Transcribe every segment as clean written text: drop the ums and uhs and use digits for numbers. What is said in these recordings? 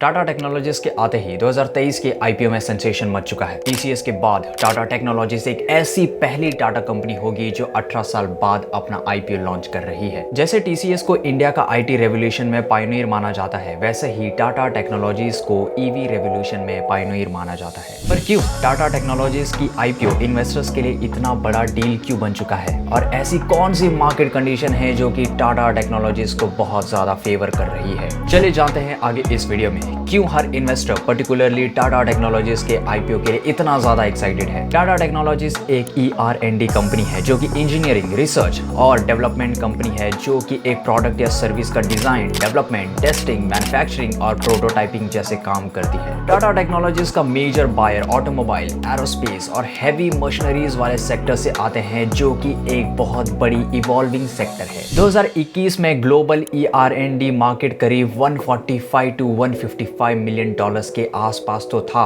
Tata technologies के आते ही 2023 के आईपीओ में सेंसेशन मच चुका है। टीसीएस के बाद टाटा टेक्नोलॉजीज एक ऐसी पहली टाटा कंपनी होगी जो 18 साल बाद अपना आईपीओ लॉन्च कर रही है। जैसे टीसीएस को इंडिया का आईटी रेवोल्यूशन में पायनियर माना जाता है, वैसे ही टाटा टेक्नोलॉजीज को ईवी रेवोल्यूशन में पायनियर माना जाता है। पर क्यों टाटा टेक्नोलॉजीज की आईपीओ इन्वेस्टर्स के लिए इतना बड़ा डील क्यों बन चुका है, और ऐसी कौन सी मार्केट कंडीशन है जो कि टाटा टेक्नोलॉजीज को बहुत ज्यादा फेवर कर रही है। चलिए जानते हैं आगे इस वीडियो में क्यों हर इन्वेस्टर पर्टिकुलरली टाटा टेक्नोलॉजीज के आईपीओ के लिए इतना ज्यादा एक्साइटेड है। टाटा टेक्नोलॉजीज एक ER&D कंपनी है जो कि इंजीनियरिंग, रिसर्च और डेवलपमेंट कंपनी है जो कि एक प्रोडक्ट या सर्विस का डिजाइन, डेवलपमेंट, टेस्टिंग, मैन्युफैक्चरिंग और प्रोटोटाइपिंग जैसे काम करती है। टाटा टेक्नोलॉजीज का मेजर बायर ऑटोमोबाइल, एरोस्पेस और हैवी मशीनरीज वाले सेक्टर से आते हैं जो कि एक बहुत बड़ी इवॉल्विंग सेक्टर है। 2021 में ग्लोबल ER&D मार्केट करीब 145 to 155 मिलियन डॉलर्स के आसपास तो था।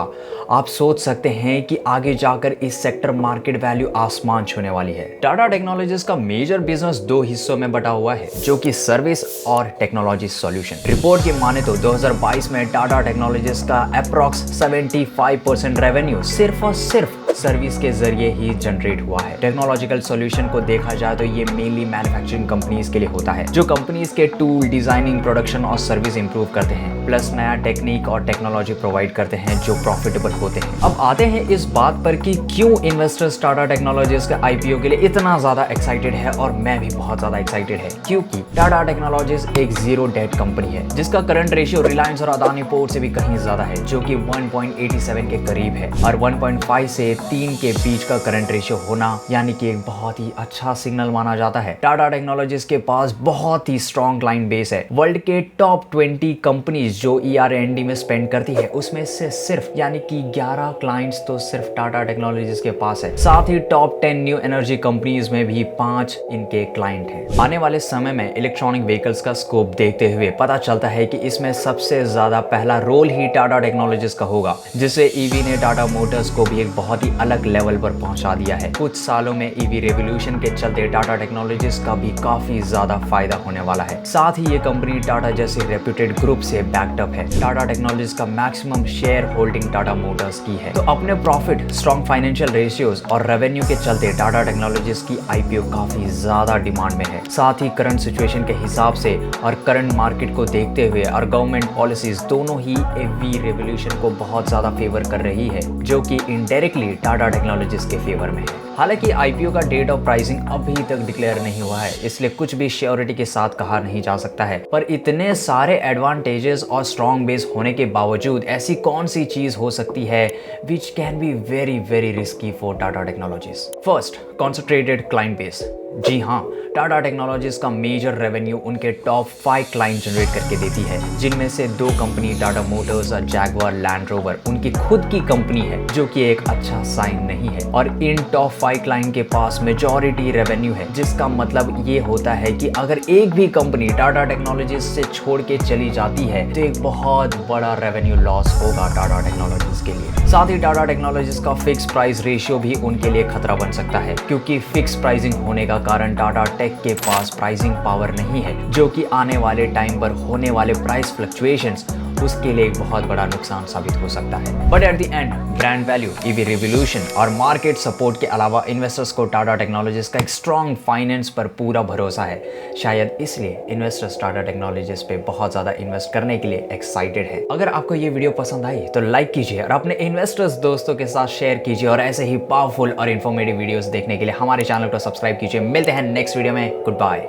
आप सोच सकते हैं कि आगे जाकर इस सेक्टर मार्केट वैल्यू आसमान छूने वाली है। टाटा टेक्नोलॉजीज का मेजर बिजनेस दो हिस्सों में बटा हुआ है, जो कि सर्विस और टेक्नोलॉजी सॉल्यूशन। रिपोर्ट की माने तो 2022 में टाटा टेक्नोलॉजीज का अप्रॉक्स 75% रेवेन्यू सिर्फ और सिर्फ सर्विस के जरिए ही जनरेट हुआ है। टेक्नोलॉजिकल सॉल्यूशन को देखा जाए तो ये मेनली मैन्युफैक्चरिंग कंपनीज के लिए होता है, जो कंपनीज के टूल, डिजाइनिंग, प्रोडक्शन और सर्विस इंप्रूव करते हैं, प्लस नया टेक्निक और टेक्नोलॉजी प्रोवाइड करते हैं जो प्रॉफिटेबल होते हैं। अब आते हैं इस बात पर कि क्यों इन्वेस्टर्स टाटा टेक्नोलॉजीज के आईपीओ के लिए इतना ज्यादा एक्साइटेड है, और मैं भी बहुत ज्यादा एक्साइटेड है क्योंकि टाटा टेक्नोलॉजीज एक जीरो डेट कंपनी है जिसका करंट रेशियो रिलायंस और अदानी पोर्ट से भी कहीं ज्यादा है, जो कि 1.87 के करीब है, और 1.5 से 3 के बीच का करंट रेशियो होना यानी कि एक बहुत ही अच्छा सिग्नल माना जाता है। टाटा टेक्नोलॉजीज के पास बहुत ही स्ट्रॉन्ग क्लाइंट बेस है। वर्ल्ड के टॉप 20 कंपनीज जो ER&D में स्पेंड करती है उसमें से सिर्फ यानी कि 11 क्लाइंट्स तो सिर्फ टाटा टेक्नोलॉजीज के पास है। साथ ही टॉप 10 न्यू एनर्जी कंपनीज में भी 5 इनके क्लाइंट हैं। आने वाले समय में इलेक्ट्रॉनिक व्हीकल्स का स्कोप देखते हुए पता चलता है कि इसमें सबसे ज्यादा पहला रोल ही टाटा टेक्नोलॉजीज का होगा, जिससे ईवी ने टाटा मोटर्स को भी एक बहुत ही अलग लेवल पर पहुंचा दिया है। कुछ सालों में ईवी रेवोल्यूशन के चलते टाटा टेक्नोलॉजीज का भी काफी ज्यादा फायदा होने वाला है। साथ ही ये कंपनी टाटा जैसे रेप्यूटेड ग्रुप से बैक्ड अप है। टाटा टेक्नोलॉजीज का maximum share holding Tata Motors की है। तो अपने प्रॉफिट, स्ट्रॉन्ग फाइनेंशियल रेशियोज और रेवेन्यू के चलते टाटा टेक्नोलॉजीज की आईपीओ काफी ज्यादा डिमांड में है। साथ ही करंट सिचुएशन के हिसाब से और करंट मार्केट को देखते हुए और गवर्नमेंट पॉलिसीज दोनों ही ईवी रेवोल्यूशन को बहुत ज्यादा फेवर कर रही है, जो कि इनडायरेक्टली टाटा टेक्नोलॉजीज के फेवर में है। हालांकि आईपीओ का डेट ऑफ प्राइसिंग अभी तक डिक्लेयर नहीं हुआ है, इसलिए कुछ भी श्योरिटी के साथ कहा नहीं जा सकता है। पर इतने सारे एडवांटेजेस और स्ट्रॉन्ग बेस होने के बावजूद ऐसी कौन सी चीज हो सकती है which can be very very risky for Tata Technologies. First, concentrated client base. जी हाँ, टाटा टेक्नोलॉजीज का मेजर रेवेन्यू उनके टॉप 5 क्लाइंट जनरेट करके देती है, जिनमें से 2 कंपनी टाटा मोटर्स और जैगवार लैंड रोवर उनकी खुद की कंपनी है, जो कि एक अच्छा साइन नहीं है। और इन टॉप 5 क्लाइंट के पास मेजॉरिटी रेवेन्यू है, जिसका मतलब ये होता है कि अगर एक भी कंपनी टाटा टेक्नोलॉजीज से छोड़ के चली जाती है तो एक बहुत बड़ा रेवेन्यू लॉस होगा टाटा टेक्नोलॉजीज के लिए। साथ ही टाटा टेक्नोलॉजीज का फिक्स प्राइस रेशियो भी उनके लिए खतरा बन सकता है, क्योंकि फिक्स प्राइसिंग होने का कारण टाटा टेक के पास प्राइसिंग पावर नहीं है, जो कि आने वाले टाइम पर होने वाले प्राइस फ्लक्चुएशंस उसके लिए एक बहुत बड़ा नुकसान साबित हो सकता है। But at the end, brand value, EV revolution और मार्केट सपोर्ट के अलावा इन्वेस्टर्स को टाटा टेक्नोलॉजीज का एक स्ट्रॉन्ग फाइनेंस पर पूरा भरोसा है। शायद इसलिए इन्वेस्टर्स टाटा टेक्नोलॉजीज पे बहुत ज्यादा इन्वेस्ट करने के लिए एक्साइटेड है। अगर आपको ये वीडियो पसंद आई तो लाइक कीजिए और अपने इन्वेस्टर्स दोस्तों के साथ शेयर कीजिए, और ऐसे ही पावरफुल और इन्फॉर्मेटिव वीडियोस देखने के लिए हमारे चैनल को सब्सक्राइब कीजिए। मिलते हैं नेक्स्ट वीडियो में। Good bye.